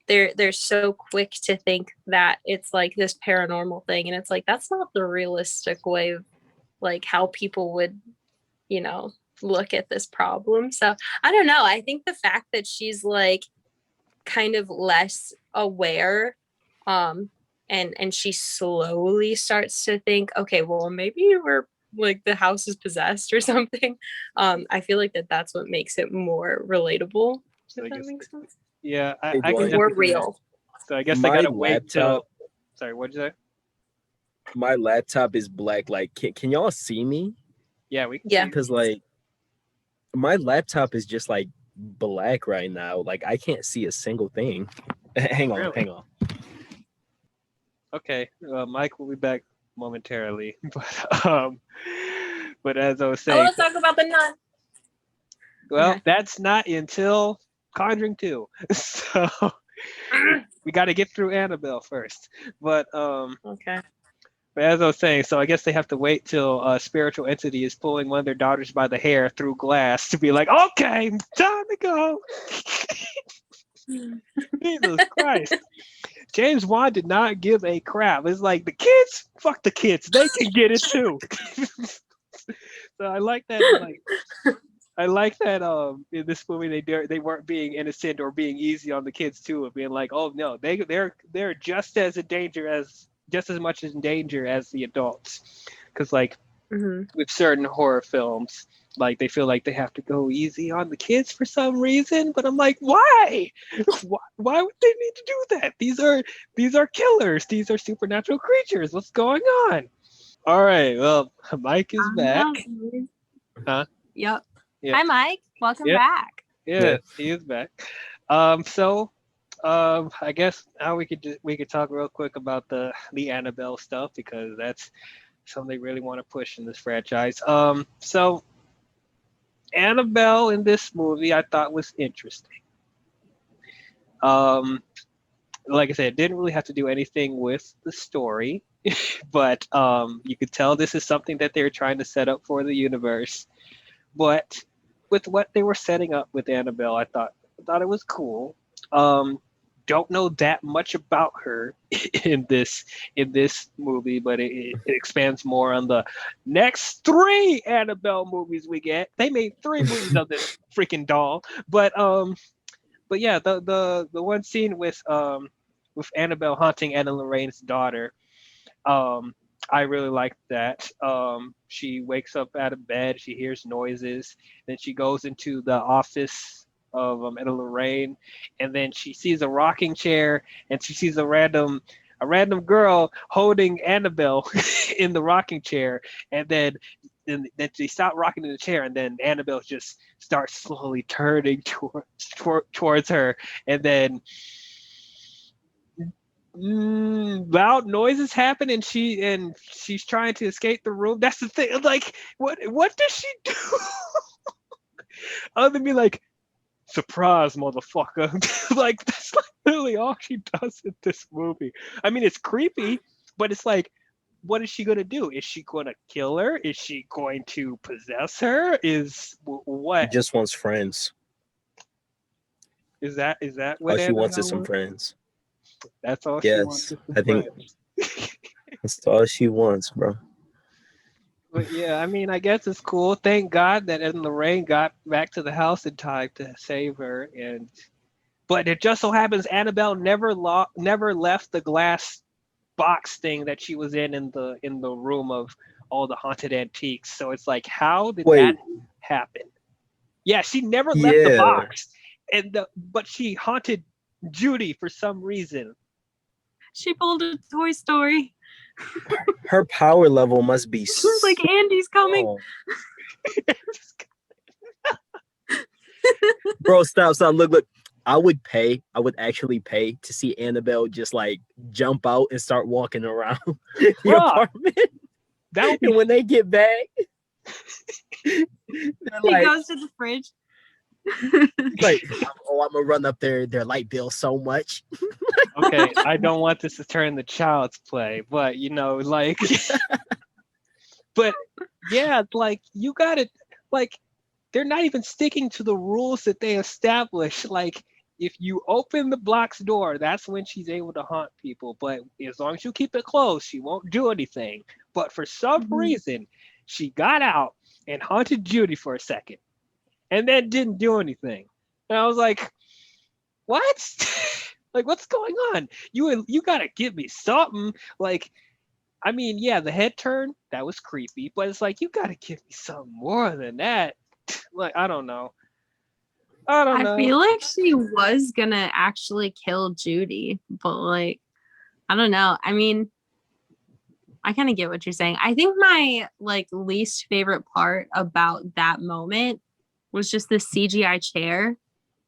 they're so quick to think that it's like this paranormal thing, and it's like that's not the realistic way of like how people would, you know, look at this problem. So I don't know, I think the fact that she's like kind of less aware, and she slowly starts to think, okay, well maybe we're like the house is possessed or something, I feel like that's what makes it more relatable, So I if that guess, makes sense. yeah, Hey, I can Dwight, More definitely see that. real. So I guess I my gotta wait till. laptop, Sorry, what'd you say? my laptop is black. Like, can y'all see me? Yeah, we can Yeah. see. Because like my laptop is just like black right now. Like I can't see a single thing. Hang on, Really? hang on. Okay, Mike will be back momentarily, but as I was Oh, saying, let's talk about the nun. well, Okay. that's not until Conjuring 2. So we got to get through Annabelle first. Okay. But as I was saying, so I guess they have to wait till a spiritual entity is pulling one of their daughters by the hair through glass to be like, okay, time to go. Jesus Christ. James Wan did not give a crap. It's like the kids, fuck the kids. They can get it too. So I like that. Like I like that. In this movie, they weren't being innocent or being easy on the kids too, of being like, oh no, they're just as much in danger as the adults, because like Hmm. with certain horror films, like they feel like they have to go easy on the kids for some reason. But I'm like, why? Why would they need to do that? These are killers. These are supernatural creatures. What's going on? All right. Well, Mike is back. Huh? Yep. Yeah. Hi, Mike. Welcome Yeah. back. Yes, he is back. So, I guess now we could talk real quick about the Annabelle stuff, because that's something they really want to push in this franchise. So Annabelle in this movie I thought was interesting. Um, like I said, it didn't really have to do anything with the story, but you could tell this is something that they were trying to set up for the universe. But with what they were setting up with Annabelle, I thought it was cool. Um, don't know that much about her in this movie, but it expands more on the next three Annabelle movies we get. They made three movies of this freaking doll, but yeah, the one scene with Annabelle haunting Anna Lorraine's daughter, um, I really liked that. She wakes up out of bed, she hears noises, then she goes into the office of Etta Lorraine, and then she sees a rocking chair, and she sees a random girl holding Annabelle in the rocking chair, and then they stop rocking in the chair, and then Annabelle just starts slowly turning towards her, and then loud noises happen, and she's trying to escape the room. That's the thing. Like, what does she do? Other than be like, surprise, motherfucker. Like, that's like literally all she does in this movie. I mean, it's creepy, but it's like, what is she gonna do? Is she gonna kill her? Is she going to possess her? He What just wants friends. is that? Is that All what she wants is Annabelle some wants? friends. That's all she wants Yes, is some I think friends. that's all she wants, bro. But yeah, I mean, I guess it's cool. Thank God that Ed and Lorraine got back to the house in time to save her. But it just so happens Annabelle never left the glass box thing that she was in the room of all the haunted antiques. So it's like, how did that Wait, happen? Yeah, she never left the yeah, box, but she haunted Judy for some reason. She pulled a Toy Story. her power level must be She was like, Andy's coming. small. Bro, stop. Look. I would actually pay to see Annabelle just like jump out and start walking around the Bruh, apartment. that would be And when they get back, they're She like, goes to the fridge. like, oh, I'm gonna run up their light bill so much. okay. I don't want this to turn the child's play, but like, but yeah, like you got to, like, they're not even sticking to the rules that they established. Like, if you open the block's door, that's when she's able to haunt people. But as long as you keep it closed, she won't do anything. But for some reason, she got out and haunted Judy for a second, and then didn't do anything. And I was like, what? Like, what's going on? You gotta give me something. Like, I mean, yeah, the head turn, that was creepy, but it's like, you gotta give me something more than that. Like, I don't know. I feel like she was gonna actually kill Judy, but like, I don't know. I mean, I kind of get what you're saying. I think my like least favorite part about that moment was just the CGI chair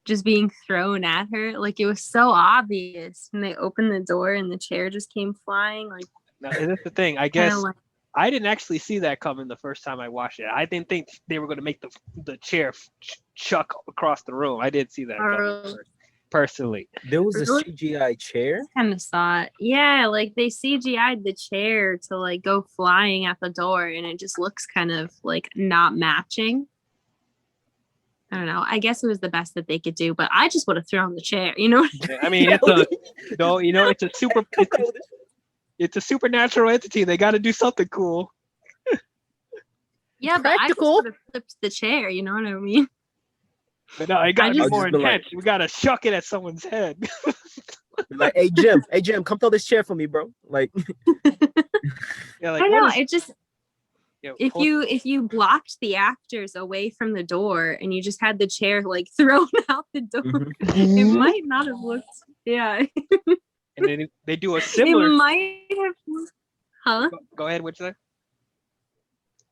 just being thrown at her. Like, it was so obvious when they opened the door and the chair just came flying. Like, Now, that's the thing. I kind of guess like, I didn't actually see that coming the first time I watched it. I didn't think they were going to make the chair chuck across the room. I did see that coming personally. There was a Really? CGI chair. kind of saw it. Yeah, like they CGI'd the chair to like go flying at the door, and it just looks kind of like not matching. I don't know. I guess it was the best that they could do, but I just would have thrown the chair. You know? I mean, it's a supernatural entity. They got to do something cool. Yeah, but I just Practical. would have flipped the chair. You know what I mean? But no, it gotta be just- more I've just been like- intense. We gotta chuck it at someone's head. Like, hey Jim, come throw this chair for me, bro. Like, Yeah, like I what know. is- It just yeah, if you blocked the actors away from the door and you just had the chair like thrown out the door, it might not have looked. Yeah, and then they do a it similar. might have. Huh? Go ahead. What you say?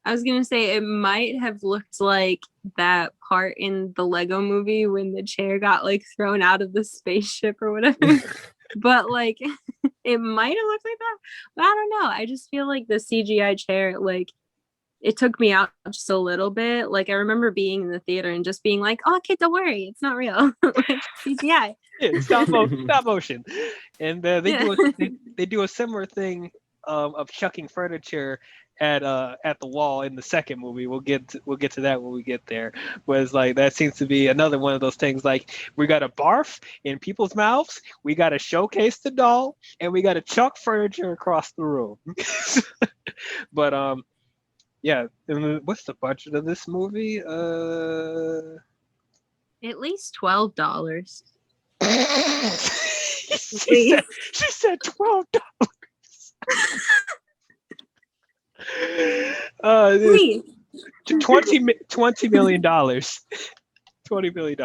I was gonna say it might have looked like that part in the Lego movie when the chair got like thrown out of the spaceship or whatever. But like it might have looked like that. But I don't know. I just feel like the CGI chair, like it took me out just a little bit. Like I remember being in the theater and just being like, "Oh, okay, don't worry, it's not real." Like CGI. Yeah, stop motion. And they do a similar thing of chucking furniture at the wall in the second movie. We'll get to that when we get there. Whereas like that seems to be another one of those things, like we got to barf in people's mouths, we got to showcase the doll, and we got to chuck furniture across the room. But yeah, and what's the budget of this movie? At least $12. she said $12. Please. $20 million. $20 million.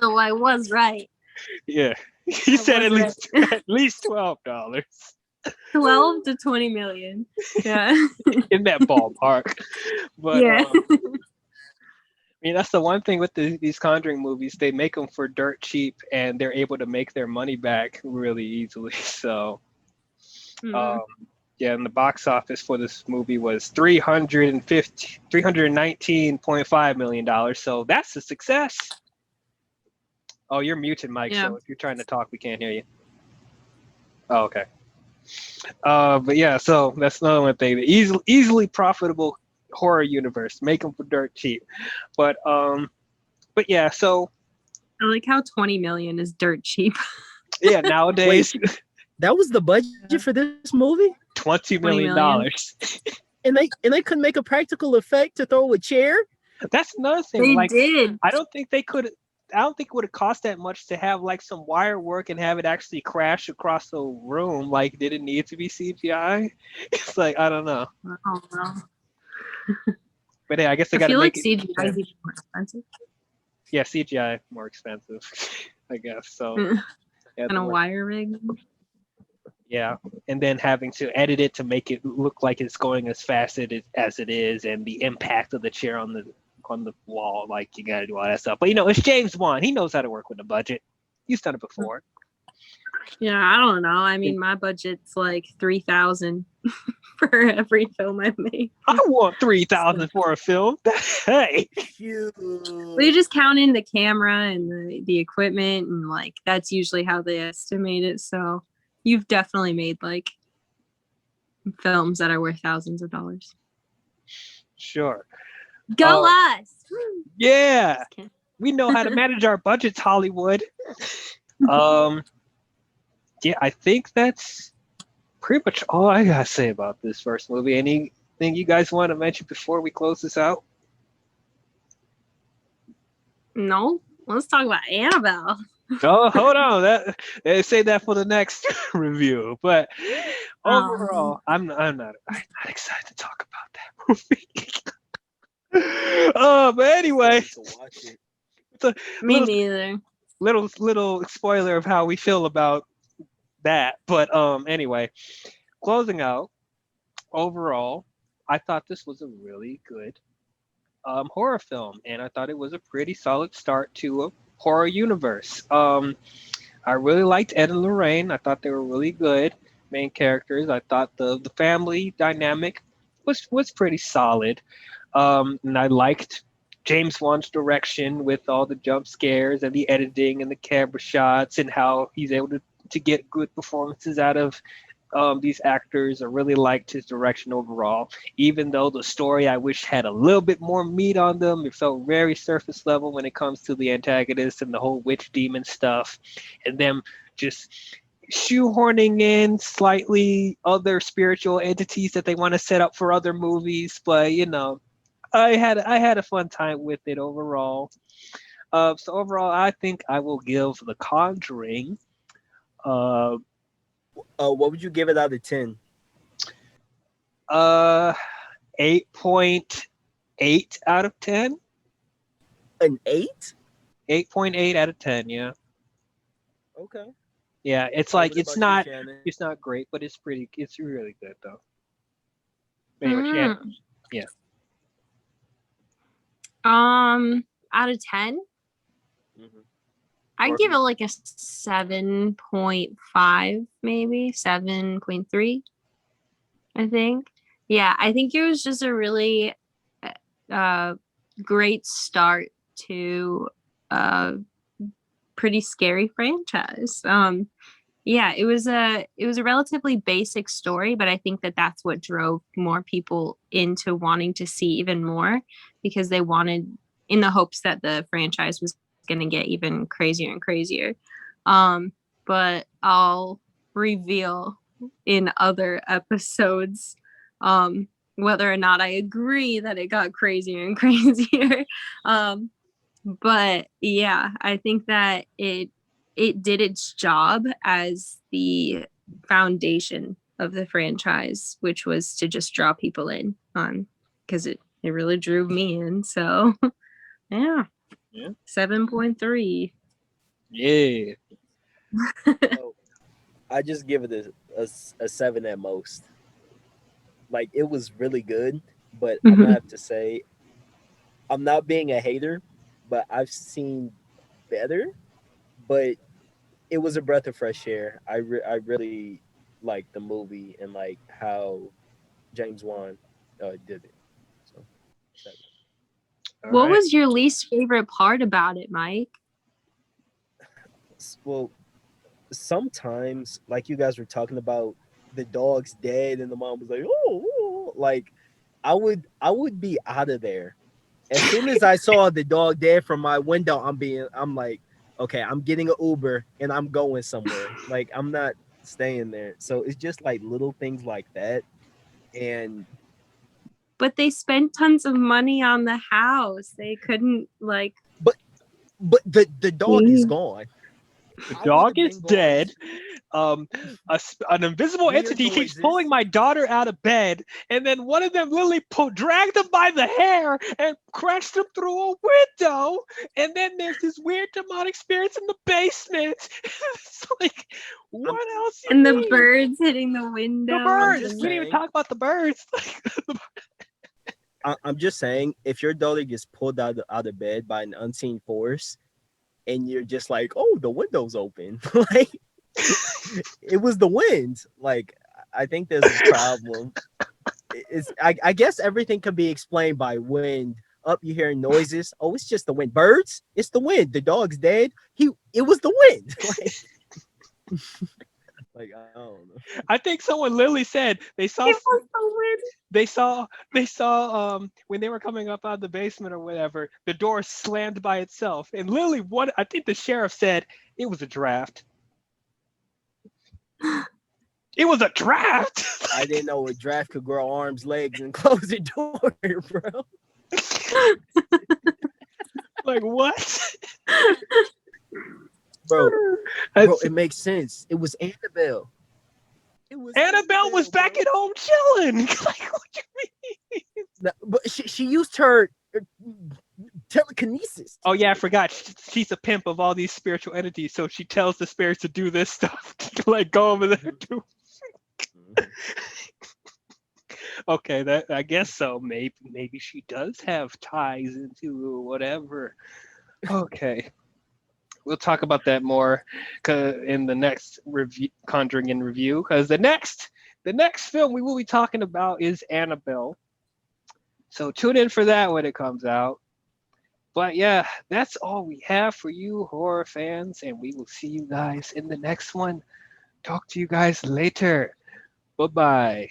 So I was right. Yeah. He I said at was least $12. 12 to 20 million. Yeah. In that ballpark. But Yeah. I mean, that's the one thing with these Conjuring movies. They make them for dirt cheap, and they're able to make their money back really easily. So, yeah, and the box office for this movie was $319.5 million. So that's a success. Oh, you're muted, Mike. Yeah. So if you're trying to talk, we can't hear you. Oh, okay. But yeah, so that's another one thing. The easily profitable horror universe. Make them for dirt cheap. But yeah, so I like how 20 million is dirt cheap. yeah, nowadays that was the budget for this movie, $20 million. and they couldn't make a practical effect to throw a chair. That's another thing. They like, did. I don't think it would have cost that much to have like some wire work and have it actually crash across the room. Like, did it need to be CGI? It's like, I don't know. I don't know. But yeah, I guess they I got to feel make like it. CGI is even more expensive Yeah, CGI more expensive, I guess. So yeah, than a wire rig. yeah, and then having to edit it to make it look like it's going as fast as it is, and the impact of the chair on the wall, like you gotta do all that stuff. But it's James Wan. He knows how to work with a budget. He's done it before. Yeah, I don't know. I mean, my budget's like $3,000 for every film I make. I want $3,000 for a film. Hey, Well, you just count in the camera and the equipment, and like that's usually how they estimate it. So you've definitely made like films that are worth thousands of dollars. sure. Go us! Yeah, Just kidding. we know how to manage our budgets, Hollywood. Yeah, I think that's pretty much all I gotta say about this first movie. Anything you guys want to mention before we close this out? No, let's talk about Annabelle. Oh, hold on. Say that for the next review. But overall, I'm not excited to talk about that movie. But anyway, Me neither. little spoiler of how we feel about that. But anyway, closing out. Overall, I thought this was a really good horror film, and I thought it was a pretty solid start to a horror universe. I really liked Ed and Lorraine. I thought they were really good main characters. I thought the family dynamic was pretty solid, and I liked James Wan's direction with all the jump scares and the editing and the camera shots, and how he's able to get good performances out of these actors. I really liked his direction overall, even though the story I wish had a little bit more meat on them. It felt very surface level when it comes to the antagonist and the whole witch demon stuff, and them just shoehorning in slightly other spiritual entities that they want to set up for other movies, but I had a fun time with it overall. So overall, I think I will give The Conjuring uh, What would you give it out of 10? uh 8.8 out of 10. An 8? 8.8 out of 10, yeah. Okay. Yeah, it's What like about you, Shannon? it's not great, but it's really good though. Anyway, Mm. yeah. Out of 10, Mm-hmm. I'd give it like a 7.5, maybe 7.3, I think. Yeah, I think it was just a really uh great start to a pretty scary franchise. Yeah, it was a relatively basic story, but I think that that's what drove more people into wanting to see even more, because they wanted, in the hopes that the franchise was going to get even crazier and crazier. But I'll reveal in other episodes whether or not I agree that it got crazier and crazier. But yeah, I think that it did its job as the foundation of the franchise, which was to just draw people in, because it really drew me in. So yeah, Yeah. 7.3. Yeah. Oh, I just give it a 7 at most. Like, it was really good, but I'm gonna have to say, I'm not being a hater, but I've seen better. But it was a breath of fresh air. I really liked the movie and like how James Wan did it. So 7. All What right. was your least favorite part about it, Mike? Well, sometimes, like you guys were talking about, the dog's dead and the mom was like, oh, like I would be out of there as soon as I saw the dog dead from my window. I'm like, okay, I'm getting an Uber and I'm going somewhere. Like, I'm not staying there. So it's just like little things like that. And But they spent tons of money on the house. They couldn't like. but the dog is gone. The I would dog have is been gone dead. too. An invisible Weird entity keeps pulling noises. my daughter out of bed, and then one of them literally dragged them by the hair and crashed them through a window. And then there's this weird demonic spirits in the basement. It's like, I'm what else you And the need? birds hitting the The windows. birds. just We didn't even saying. talk about the birds. I'm just saying, if your daughter gets pulled out of bed by an unseen force, and you're just like, oh, the window's open, like it was the wind. Like, I think there's a problem. I guess everything can be explained by wind. Up, you hearing noises. Oh, it's just the wind. Birds, it's the wind. The dog's dead. It was the wind. Like I don't know. I think someone literally said they saw. It was so weird. They saw when they were coming up out of the basement or whatever, the door slammed by itself. And literally what I think the sheriff said, it was a draft. It was a draft. I didn't know a draft could grow arms, legs, and close the door, bro. Like what? Bro, That's- it makes sense. It was Annabelle. Annabelle was back at home chilling. Like, what you mean? No, but she used her telekinesis. Oh yeah, I forgot. She's a pimp of all these spiritual entities, so she tells the spirits to do this stuff. Like, go over there and do. Okay, that I guess so. Maybe she does have ties into whatever. Okay, we'll talk about that more in the next review, Conjuring in review, because the next film we will be talking about is Annabelle. So tune in for that when it comes out. But yeah, that's all we have for you horror fans, and we will see you guys in the next one. Talk to you guys later. Bye-bye.